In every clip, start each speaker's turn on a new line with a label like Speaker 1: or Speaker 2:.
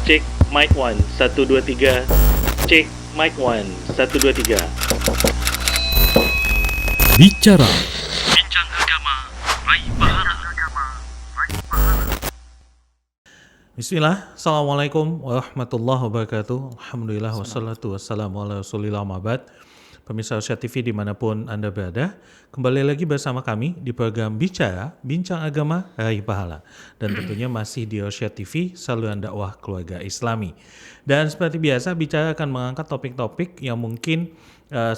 Speaker 1: Cek mic 1, 1, 2, 3. Cek mic 1, 1, 2, 3.
Speaker 2: Bicara
Speaker 1: Bincang agama, raih pahala.
Speaker 2: Bismillah, Assalamualaikum warahmatullahi wabarakatuh. Alhamdulillah, wassalatu wassalamu ala rasulillah ma'bad. Pemirsa Usha TV dimanapun Anda berada, kembali lagi bersama kami di program Bicara, Bincang Agama, Raih Pahala. Dan tentunya masih di Usha TV, saluran dakwah keluarga Islami. Dan seperti biasa, Bicara akan mengangkat topik-topik yang mungkin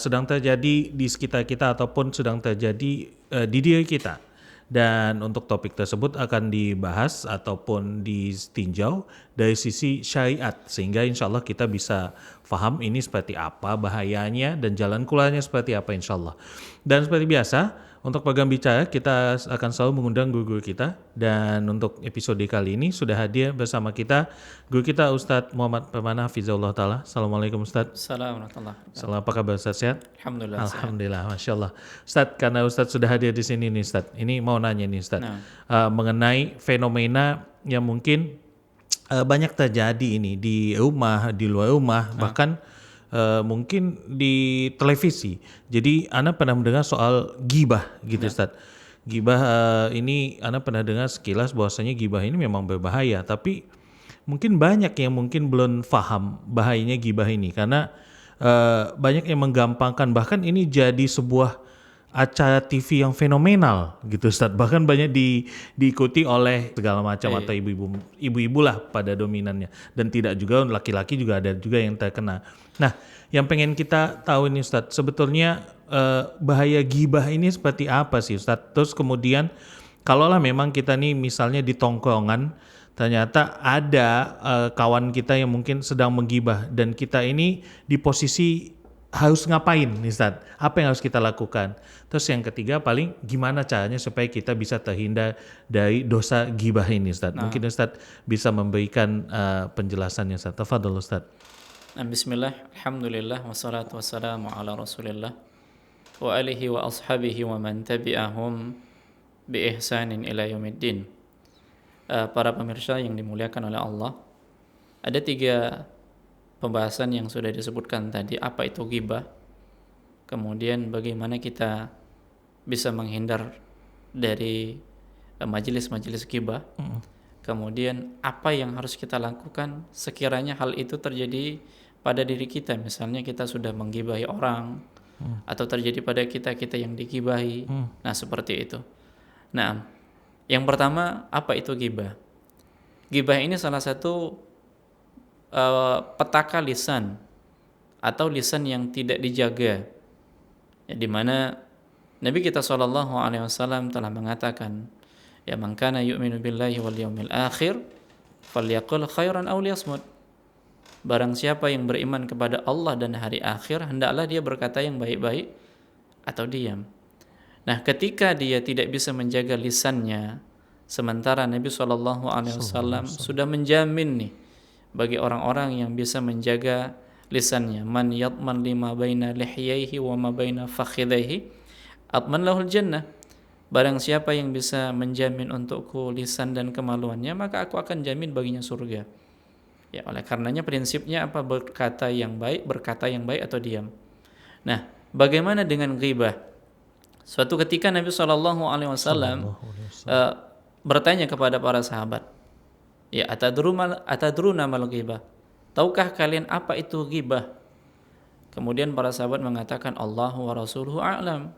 Speaker 2: sedang terjadi di sekitar kita ataupun sedang terjadi di diri kita. Dan untuk topik tersebut akan dibahas ataupun ditinjau dari sisi syariat, sehingga insya Allah kita bisa paham ini seperti apa bahayanya dan jalan keluarnya seperti apa insya Allah. Dan seperti biasa, untuk program Bicara kita akan selalu mengundang guru-guru kita, dan untuk episode kali ini sudah hadir bersama kita guru kita Ustadz Muhammad Permana Hafizahullah Ta'ala. Assalamualaikum Ustadz.
Speaker 3: Assalamualaikum warahmatullahi wabarakatuh.
Speaker 2: Salam, apa kabar Ustadz, sehat?
Speaker 3: Alhamdulillah.
Speaker 2: Alhamdulillah, Masya Allah. Ustadz, karena Ustadz sudah hadir di sini nih Ustadz, ini mau nanya nih Ustadz, mengenai fenomena yang mungkin banyak terjadi ini di rumah, di luar rumah, bahkan mungkin di televisi. Jadi Ana pernah mendengar soal gibah gitu Ustadz. Gibah ini Ana pernah dengar sekilas bahwasanya gibah ini memang berbahaya, tapi mungkin banyak yang mungkin belum paham bahayanya gibah ini, karena banyak yang menggampangkan, bahkan ini jadi sebuah acara TV yang fenomenal gitu Ustadz, bahkan banyak diikuti oleh segala macam atau ibu-ibu lah pada dominannya, dan tidak juga laki-laki juga ada juga yang terkena. Nah, yang pengen kita tahu ini Ustadz, sebetulnya bahaya gibah ini seperti apa sih Ustadz? Terus kemudian kalaulah memang kita nih misalnya di tongkrongan ternyata ada kawan kita yang mungkin sedang menggibah, dan kita ini di posisi harus ngapain nih Ustadz? Apa yang harus kita lakukan? Terus yang ketiga, paling gimana caranya supaya kita bisa terhindar dari dosa gibah ini Ustadz? Mungkin Ustadz bisa memberikan penjelasannya Ustadz. Tafadhol Ustadz.
Speaker 3: Bismillah, alhamdulillah, wassalatu wassalamu ala rasulillah wa alihi wa ashabihi wa man tabi'ahum bi ihsanin ila yaumiddin. Para pemirsa yang dimuliakan oleh Allah, ada 3 pembahasan yang sudah disebutkan tadi. Apa itu ghibah, kemudian bagaimana kita bisa menghindar dari majelis-majelis ghibah, kemudian apa yang harus kita lakukan sekiranya hal itu terjadi pada diri kita, misalnya kita sudah menggibahi orang atau terjadi pada kita yang digibahi. Nah, seperti itu. Nah, yang pertama, apa itu ghibah? Ghibah ini salah satu petaka lisan atau lisan yang tidak dijaga, ya, di mana Nabi kita SAW telah mengatakan, ya, man kana yu'minu billahi wal yawmil akhir falyaqul khairan aw liyasmut. Barang siapa yang beriman kepada Allah dan hari akhir, hendaklah dia berkata yang baik-baik atau diam. Nah, ketika dia tidak bisa menjaga lisannya, sementara Nabi SAW sudah menjamin nih bagi orang-orang yang bisa menjaga lisannya, man yatman lima baina lihyaihi wa ma baina fakhidaihi atman lahul jannah. Barang siapa yang bisa menjamin untukku lisan dan kemaluannya, maka aku akan jamin baginya surga. Ya, oleh karenanya prinsipnya apa? Berkata yang baik atau diam. Nah, bagaimana dengan ghibah? Suatu ketika Nabi SAW bertanya kepada para sahabat, ya, atadruna mal ghibah? Tahukah kalian apa itu ghibah? Kemudian para sahabat mengatakan, Allahu wa rasuluhu a'lam.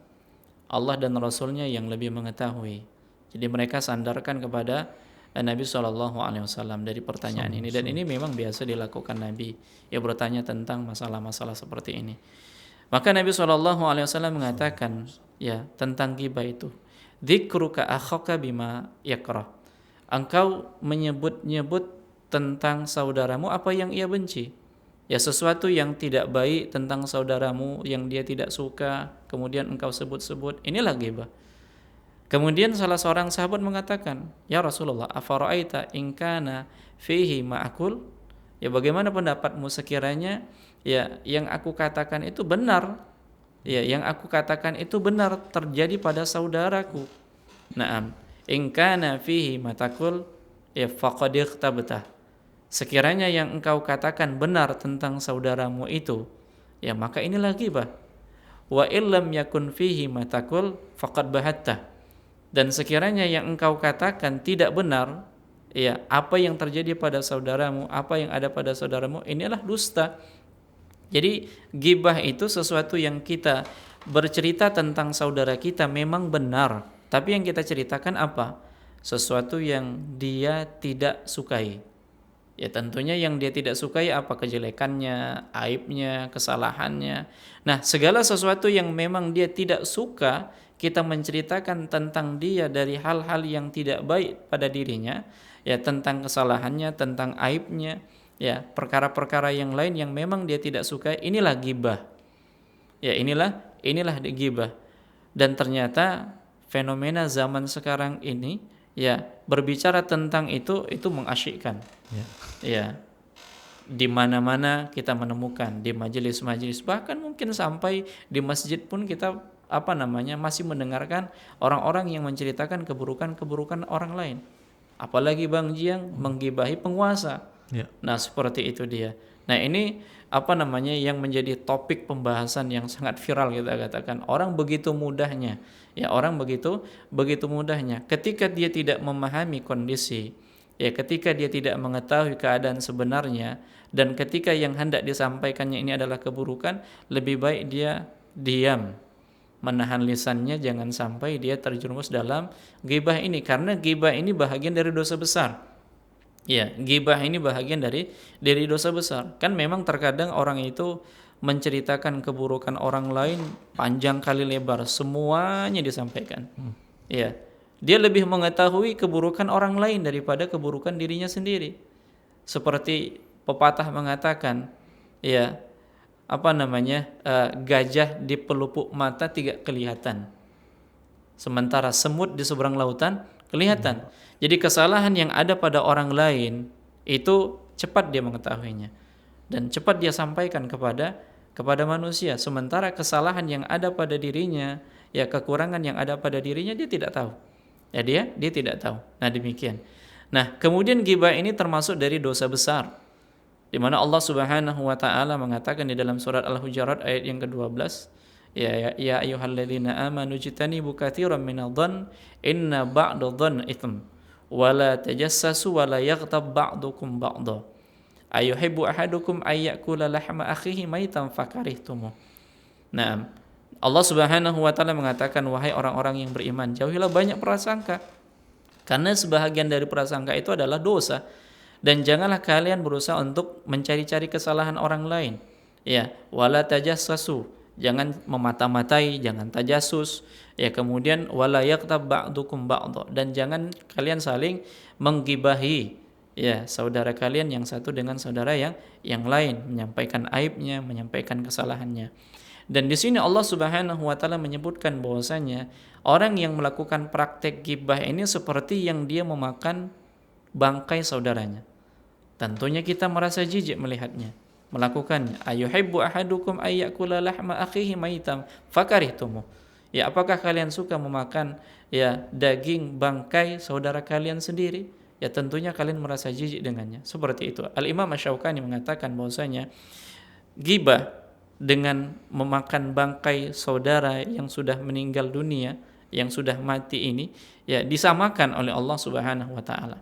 Speaker 3: Allah dan Rasulnya yang lebih mengetahui. Jadi mereka sandarkan kepada Nabi SAW dari pertanyaan ini. Dan ini memang biasa dilakukan Nabi, ya, bertanya tentang masalah-masalah seperti ini. Maka Nabi SAW mengatakan, ya, tentang ghibah itu, dzikruka akhaka bima yakrah. Engkau menyebut-nyebut tentang saudaramu apa yang ia benci. Ya, sesuatu yang tidak baik tentang saudaramu yang dia tidak suka, kemudian engkau sebut-sebut, inilah ghibah. Kemudian salah seorang sahabat mengatakan, ya Rasulullah, afara'aita in kana fihi ma'akul? Ya, bagaimana pendapatmu sekiranya, ya, yang aku katakan itu benar? Ya, yang aku katakan itu benar terjadi pada saudaraku. Naam, in kana fihi matakul, ya faqad ikhtabtah. sekiranya yang engkau katakan benar tentang saudaramu itu, ya maka inilah ghibah. Wa illam yakun fihi ma taqul faqad bahatta. Dan sekiranya yang engkau katakan tidak benar, ya apa yang terjadi pada saudaramu, apa yang ada pada saudaramu, inilah dusta. Jadi ghibah itu sesuatu yang kita bercerita tentang saudara kita memang benar, tapi yang kita ceritakan apa? Sesuatu yang dia tidak sukai. Ya tentunya yang dia tidak sukai apa? Kejelekannya, aibnya, kesalahannya. Nah, segala sesuatu yang memang dia tidak suka, kita menceritakan tentang dia dari hal-hal yang tidak baik pada dirinya, ya tentang kesalahannya, tentang aibnya, ya perkara-perkara yang lain yang memang dia tidak suka, inilah ghibah. Ya inilah ghibah. Dan ternyata fenomena zaman sekarang ini, ya berbicara tentang itu mengasyikkan. Ya di mana-mana kita menemukan, di majelis-majelis, bahkan mungkin sampai di masjid pun kita masih mendengarkan orang-orang yang menceritakan keburukan-keburukan orang lain. Apalagi Bang Jiang menggibahi penguasa.
Speaker 2: Ya.
Speaker 3: Nah, seperti itu dia. Nah, ini yang menjadi topik pembahasan yang sangat viral kita katakan. Orang begitu mudahnya, ya orang begitu mudahnya ketika dia tidak memahami kondisi, ya ketika dia tidak mengetahui keadaan sebenarnya, dan ketika yang hendak disampaikannya ini adalah keburukan, lebih baik dia diam, menahan lisannya, jangan sampai dia terjerumus dalam ghibah ini, karena ghibah ini bahagian dari dosa besar. Ya, ghibah ini bahagian dari dosa besar. Kan memang terkadang orang itu menceritakan keburukan orang lain panjang kali lebar, semuanya disampaikan. Ya, dia lebih mengetahui keburukan orang lain daripada keburukan dirinya sendiri. Seperti pepatah mengatakan, ya gajah di pelupuk mata tidak kelihatan, sementara semut di seberang lautan kelihatan. Jadi kesalahan yang ada pada orang lain itu cepat dia mengetahuinya dan cepat dia sampaikan kepada manusia, sementara kesalahan yang ada pada dirinya, ya kekurangan yang ada pada dirinya dia tidak tahu. Ya dia tidak tahu. Nah, demikian. Nah, kemudian ghibah ini termasuk dari dosa besar, di mana Allah Subhanahu wa taala mengatakan di dalam surat Al-Hujurat ayat yang ke-12, ya ayyuhalladzina amanu jtanibu katsiran minadh-dhann inna ba'dadh-dhanni itsm wala tajassasu wala yaghtab ba'dukum ba'dha ayuhibbu ahadukum ayyakula lahma akhihi maitan fakarihtumu. Nah, Allah Subhanahu wa taala mengatakan, wahai orang-orang yang beriman, jauhilah banyak prasangka, karena sebahagian dari prasangka itu adalah dosa, dan janganlah kalian berusaha untuk mencari-cari kesalahan orang lain. Ya, wala tajassasu, jangan memata-matai, jangan tajasus. Ya, kemudian wala yaghtab ba'dukum ba'dha, dan jangan kalian saling menggibahi, ya saudara kalian yang satu dengan saudara yang lain, menyampaikan aibnya, menyampaikan kesalahannya. Dan di sini Allah Subhanahu wa taala menyebutkan bahwasanya orang yang melakukan praktek ghibah ini seperti yang dia memakan bangkai saudaranya. Tentunya kita merasa jijik melihatnya, melakukannya. Ayuhibbu ahadukum ayyakula lahma akhihi maitam fakarihtumu. Ya, apakah kalian suka memakan daging bangkai saudara kalian sendiri? Ya, tentunya kalian merasa jijik dengannya. Seperti itu. Al-Imam Asy-Syaukani mengatakan bahwasanya ghibah dengan memakan bangkai saudara yang sudah meninggal dunia, yang sudah mati ini, ya disamakan oleh Allah Subhanahu wa taala.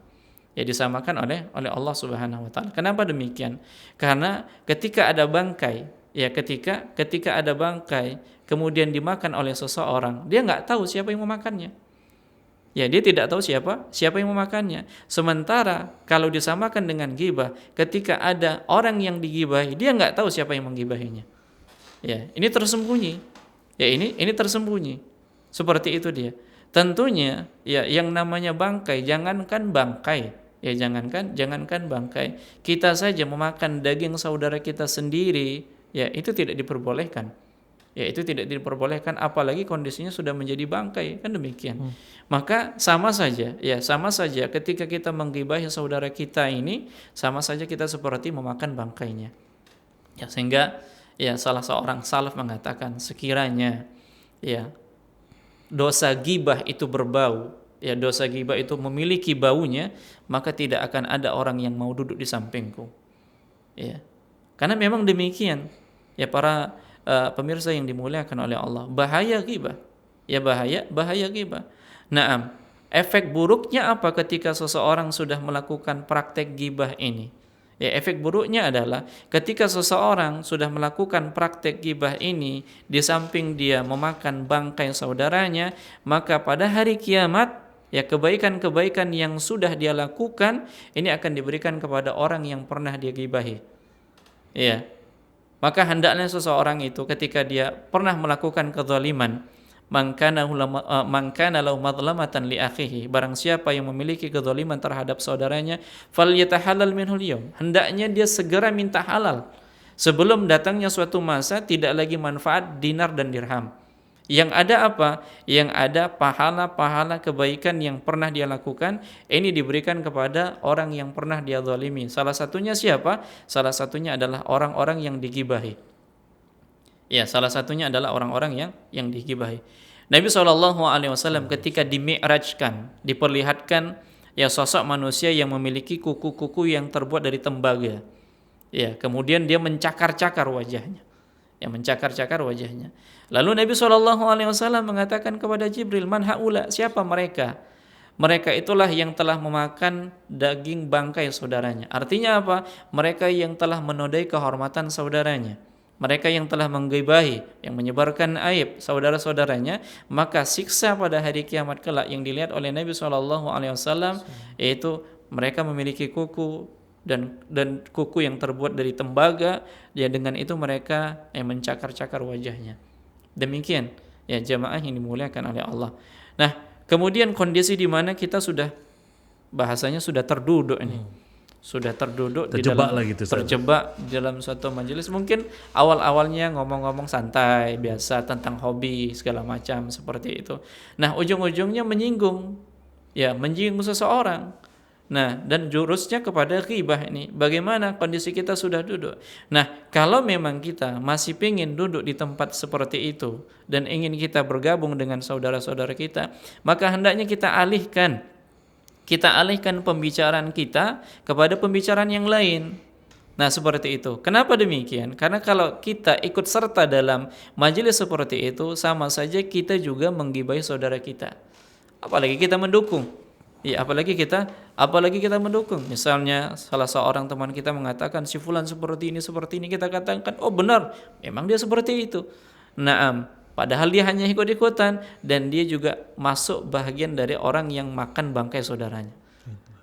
Speaker 3: Ya disamakan oleh Allah Subhanahu wa taala. Kenapa demikian? Karena ketika ada bangkai, ya ketika ada bangkai kemudian dimakan oleh seseorang, dia enggak tahu siapa yang memakannya. Ya, dia tidak tahu siapa yang memakannya. Sementara kalau disamakan dengan ghibah, ketika ada orang yang digibahi, dia enggak tahu siapa yang menggibahinya. Ya, ini tersembunyi. Ya, ini tersembunyi. Seperti itu dia. Tentunya ya yang namanya bangkai, jangankan bangkai, ya jangankan bangkai, kita saja memakan daging saudara kita sendiri, ya itu tidak diperbolehkan. Ya itu tidak diperbolehkan, apalagi kondisinya sudah menjadi bangkai, kan demikian. Maka sama saja ketika kita menggibahi saudara kita ini, sama saja kita seperti memakan bangkainya. Ya, sehingga ya salah seorang salaf mengatakan, sekiranya ya dosa ghibah itu berbau, ya dosa ghibah itu memiliki baunya, maka tidak akan ada orang yang mau duduk di sampingku. Ya. Karena memang demikian. Ya para pemirsa yang dimuliakan oleh Allah, bahaya ghibah. Ya bahaya ghibah. Naam, efek buruknya apa ketika seseorang sudah melakukan praktek ghibah ini? Ya, efek buruknya adalah ketika seseorang sudah melakukan praktek ghibah ini, di samping dia memakan bangkai saudaranya, maka pada hari kiamat, ya kebaikan-kebaikan yang sudah dia lakukan ini akan diberikan kepada orang yang pernah dia ghibahi. Ya. Maka hendaknya seseorang itu ketika dia pernah melakukan kezaliman, man kana lahu madlamatan li akhihi, barang siapa yang memiliki kezaliman terhadap saudaranya, falyatahallal minhul yawm, hendaknya dia segera minta halal sebelum datangnya suatu masa tidak lagi manfaat dinar dan dirham. Yang ada apa? Yang ada pahala-pahala kebaikan yang pernah dia lakukan, ini diberikan kepada orang yang pernah dia zalimi. Salah satunya siapa? Salah satunya adalah orang-orang yang digibahi. Ya, salah satunya adalah orang-orang yang digibahi. Nabi SAW ketika dimi'rajkan, diperlihatkan ya sosok manusia yang memiliki kuku-kuku yang terbuat dari tembaga. Ya, kemudian dia mencakar-cakar wajahnya. Ya, mencakar-cakar wajahnya. Lalu Nabi SAW mengatakan kepada Jibril, man haula, siapa mereka? Mereka itulah yang telah memakan daging bangkai saudaranya. Artinya apa? Mereka yang telah menodai kehormatan saudaranya. Mereka yang telah menggibahi, yang menyebarkan aib saudara-saudaranya, maka siksa pada hari kiamat kelak yang dilihat oleh Nabi SAW yaitu mereka memiliki kuku dan kuku yang terbuat dari tembaga, ya dengan itu mereka mencakar-cakar wajahnya. Demikian ya jamaah yang dimuliakan oleh Allah. Nah, kemudian kondisi di mana kita sudah bahasanya sudah terduduk ini. Sudah terduduk terjebak di dalam suatu majelis, mungkin awal-awalnya ngomong-ngomong santai biasa tentang hobi segala macam seperti itu. Nah, ujung-ujungnya menyinggung seseorang. Nah, dan jurusnya kepada ghibah ini. Bagaimana kondisi kita sudah duduk? Nah, kalau memang kita masih ingin duduk di tempat seperti itu dan ingin kita bergabung dengan saudara-saudara kita, maka hendaknya kita alihkan pembicaraan kita kepada pembicaraan yang lain. Nah, seperti itu. Kenapa demikian? Karena kalau kita ikut serta dalam majelis seperti itu, sama saja kita juga menggibahi saudara kita. Apalagi kita mendukung. Ya, apalagi kita mendukung. Misalnya salah seorang teman kita mengatakan si fulan seperti ini, kita katakan, "Oh benar, memang dia seperti itu." Naam, padahal dia hanya ikut-ikutan dan dia juga masuk bagian dari orang yang makan bangkai saudaranya.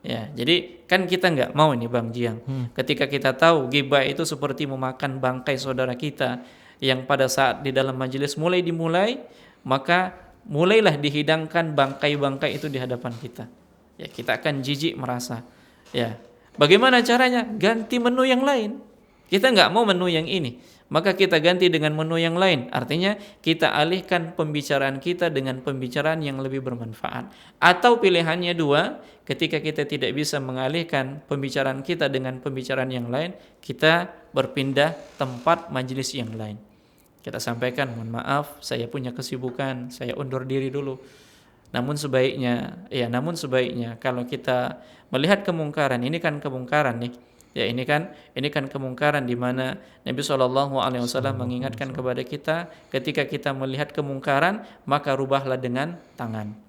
Speaker 3: Ya, jadi kan kita enggak mau ini Bang Jiang. Ketika kita tahu ghibah itu seperti memakan bangkai saudara kita yang pada saat di dalam majelis dimulai, maka mulailah dihidangkan bangkai-bangkai itu di hadapan kita. Ya, kita akan jijik merasa. Ya, bagaimana caranya? Ganti menu yang lain. Kita enggak mau menu yang ini, maka kita ganti dengan menu yang lain. Artinya kita alihkan pembicaraan kita dengan pembicaraan yang lebih bermanfaat. Atau pilihannya dua, ketika kita tidak bisa mengalihkan pembicaraan kita dengan pembicaraan yang lain, kita berpindah tempat majelis yang lain. Kita sampaikan, mohon maaf, saya punya kesibukan, saya undur diri dulu. Namun sebaiknya kalau kita melihat kemungkaran, ini kan kemungkaran nih. Ya, ini kan kemungkaran di mana Nabi SAW mengingatkan kepada kita, ketika kita melihat kemungkaran, maka rubahlah dengan tangan.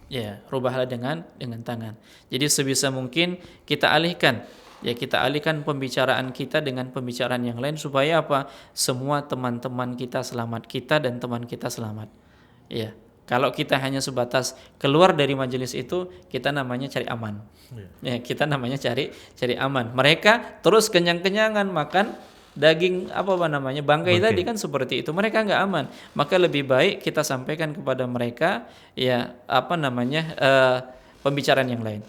Speaker 3: Ya, rubahlah dengan tangan. Jadi sebisa mungkin kita alihkan pembicaraan kita dengan pembicaraan yang lain supaya apa? Semua teman-teman kita selamat, kita dan teman kita selamat. Ya. Kalau kita hanya sebatas keluar dari majelis itu, kita namanya cari aman. Ya, kita namanya cari aman. Mereka terus kenyang-kenyangan makan daging bangkai tadi kan seperti itu. Mereka enggak aman. Maka lebih baik kita sampaikan kepada mereka pembicaraan yang lain.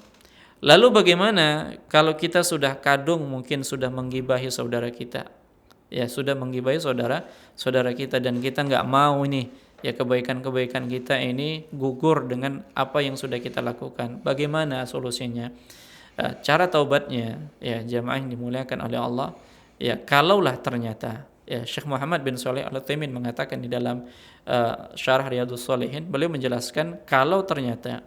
Speaker 3: Lalu bagaimana kalau kita sudah kadung mungkin sudah menggibahi saudara kita? Ya, sudah menggibahi saudara kita dan kita enggak mau nih ya kebaikan-kebaikan kita ini gugur dengan apa yang sudah kita lakukan. Bagaimana solusinya? Cara taubatnya, ya jamaah yang dimuliakan oleh Allah, ya kalaulah ternyata, ya Syekh Muhammad bin Shalih Al-Utsaimin mengatakan di dalam Syarah Riyadhus Shalihin, beliau menjelaskan kalau ternyata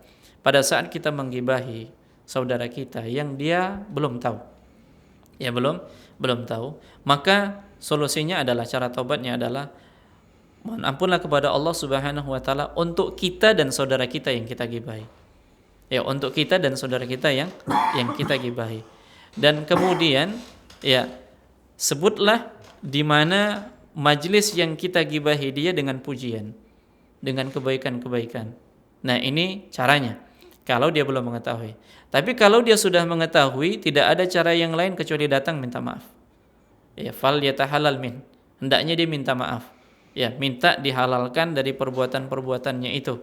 Speaker 3: pada saat kita menggibahi saudara kita yang dia belum tahu, ya belum tahu, maka solusinya adalah, cara taubatnya adalah mohon ampunlah kepada Allah Subhanahu wa taala untuk kita dan saudara kita yang kita gibahi. Ya, untuk kita dan saudara kita yang kita gibahi. Dan kemudian ya, sebutlah di mana majlis yang kita gibahi dia dengan pujian, dengan kebaikan-kebaikan. Nah, ini caranya. Kalau dia belum mengetahui. Tapi kalau dia sudah mengetahui, tidak ada cara yang lain kecuali datang minta maaf. Ya, fal yatahalal min. Hendaknya dia minta maaf. Ya, minta dihalalkan dari perbuatan-perbuatannya itu.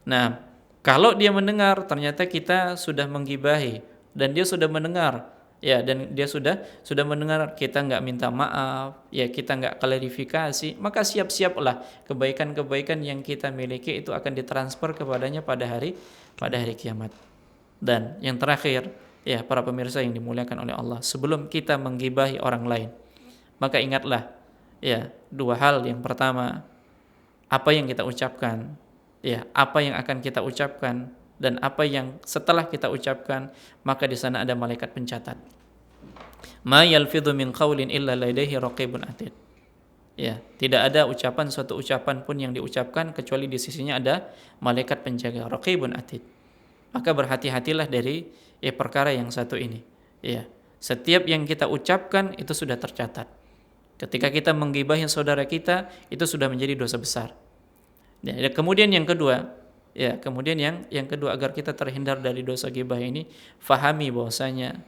Speaker 3: Nah, kalau dia mendengar ternyata kita sudah menggibahi dan dia sudah mendengar, ya, dan dia sudah mendengar kita nggak minta maaf, ya, kita nggak klarifikasi, maka siap-siaplah kebaikan-kebaikan yang kita miliki itu akan ditransfer kepadanya pada hari kiamat. Dan yang terakhir, ya, para pemirsa yang dimuliakan oleh Allah, sebelum kita menggibahi orang lain, maka ingatlah, ya, dua hal. Yang pertama, apa yang kita ucapkan, ya, apa yang akan kita ucapkan, dan apa yang setelah kita ucapkan, maka di sana ada malaikat pencatat. Ma yalfidhu min qaulin illa ladaihi raqibun atid. Ya, tidak ada suatu ucapan pun yang diucapkan kecuali di sisinya ada malaikat penjaga, raqibun atid. Maka berhati-hatilah dari perkara yang satu ini. Ya, setiap yang kita ucapkan itu sudah tercatat. Ketika kita menggibahi saudara kita, itu sudah menjadi dosa besar. Ya, kemudian yang kedua, agar kita terhindar dari dosa gibah ini, fahami bahwasanya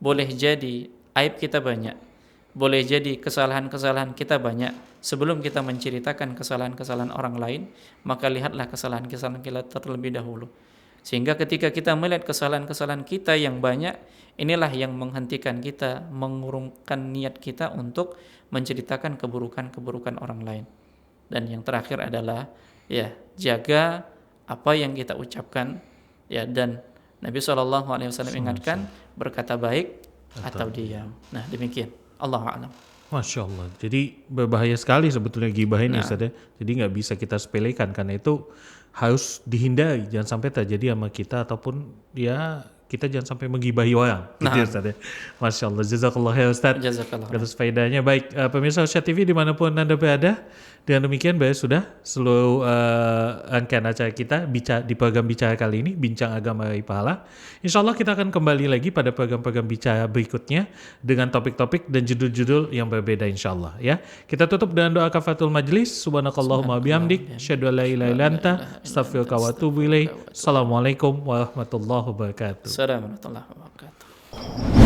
Speaker 3: boleh jadi aib kita banyak, boleh jadi kesalahan-kesalahan kita banyak. Sebelum kita menceritakan kesalahan-kesalahan orang lain, maka lihatlah kesalahan-kesalahan kita terlebih dahulu. Sehingga ketika kita melihat kesalahan-kesalahan kita yang banyak, inilah yang menghentikan kita, mengurungkan niat kita untuk menceritakan keburukan-keburukan orang lain. Dan yang terakhir adalah, ya, jaga apa yang kita ucapkan, ya, dan Nabi SAW ingatkan berkata baik atau diam. Nah, demikian. Allahu a'lam.
Speaker 2: Masya Allah. Jadi berbahaya sekali sebetulnya gibah ini, Ustaz, ya. Jadi nggak bisa kita sepelekan, karena itu harus dihindari, jangan sampai terjadi sama kita, ataupun ya kita jangan sampai menggibahi orang. Gitu ya, Ustaz, ya. Masya Allah. Jazakallah khair, Ustaz.
Speaker 3: Jazakallah khair.
Speaker 2: Atas faedahnya. Baik, pemirsa Syah TV dimanapun Anda berada. Dengan demikian, sudah seluruh rangkaian acara kita di program Bicara kali ini, Bincang Agama Raih Pahala. Insya Allah kita akan kembali lagi pada program-program Bicara berikutnya dengan topik-topik dan judul-judul yang berbeda, insya Allah. Ya, kita tutup dengan doa kafaratul majlis. Subhanakallahumma bihamdik, asyhadu an la ilaha illa anta, astaghfiruka wa atubu ilaik. Assalamualaikum warahmatullahi wabarakatuh.
Speaker 3: Assalamualaikum warahmatullahi wabarakatuh.